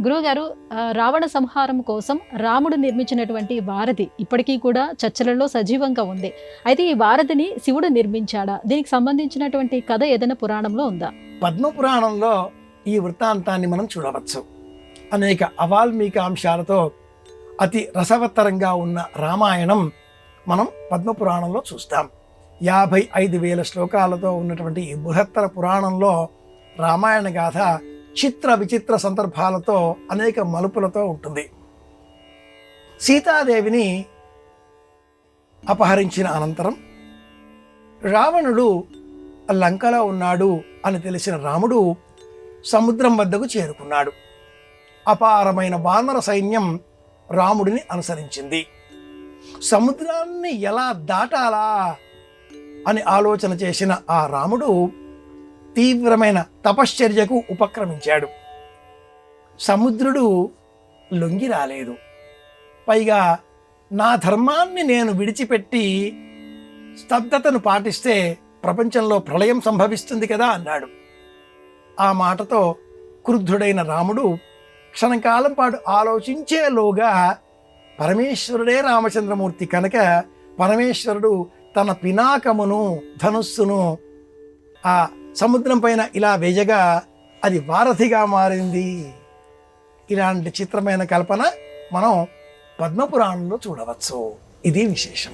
గురువుగారు, రావణ సంహారం కోసం రాముడు నిర్మించినటువంటి వారధి ఇప్పటికీ కూడా చర్చలలో సజీవంగా ఉంది. అయితే ఈ వారధిని శివుడు నిర్మించాడా? దీనికి సంబంధించినటువంటి కథ ఏదైనా పురాణంలో ఉందా? పద్మ పురాణంలో ఈ వృత్తాంతాన్ని మనం చూడవచ్చు. అనేక అవాల్మీకి అంశాలతో అతి రసవత్తరంగా ఉన్న రామాయణం మనం పద్మ పురాణంలో చూస్తాం. 55,000 శ్లోకాలతో ఉన్నటువంటి ఈ బృహత్తర పురాణంలో రామాయణ గాథ చిత్ర విచిత్ర సందర్భాలతో అనేక మలుపులతో ఉంటుంది. సీతాదేవిని అపహరించిన అనంతరం రావణుడు లంకలో ఉన్నాడు అని తెలిసిన రాముడు సముద్రం వద్దకు చేరుకున్నాడు. అపారమైన వానర సైన్యం రాముడిని అనుసరించింది. సముద్రాన్ని ఎలా దాటాలా అని ఆలోచన చేసిన ఆ రాముడు తీవ్రమైన తపశ్చర్యకు ఉపక్రమించాడు. సముద్రుడు లొంగి రాలేదు. పైగా నా ధర్మాన్ని నేను విడిచిపెట్టి స్తబ్దతను పాటిస్తే ప్రపంచంలో ప్రళయం సంభవిస్తుంది కదా అన్నాడు. ఆ మాటతో క్రుద్ధుడైన రాముడు క్షణకాలం పాటు ఆలోచించేలోగా పరమేశ్వరుడే రామచంద్రమూర్తి కనుక పరమేశ్వరుడు తన పినాకమును ధనుస్సును ఆ సముద్రం పైన ఇలా వేయగా అది వారధిగా మారింది. ఇలాంటి చిత్రమైన కల్పన మనం పద్మపురాణంలో చూడవచ్చు. ఇది విశేషం.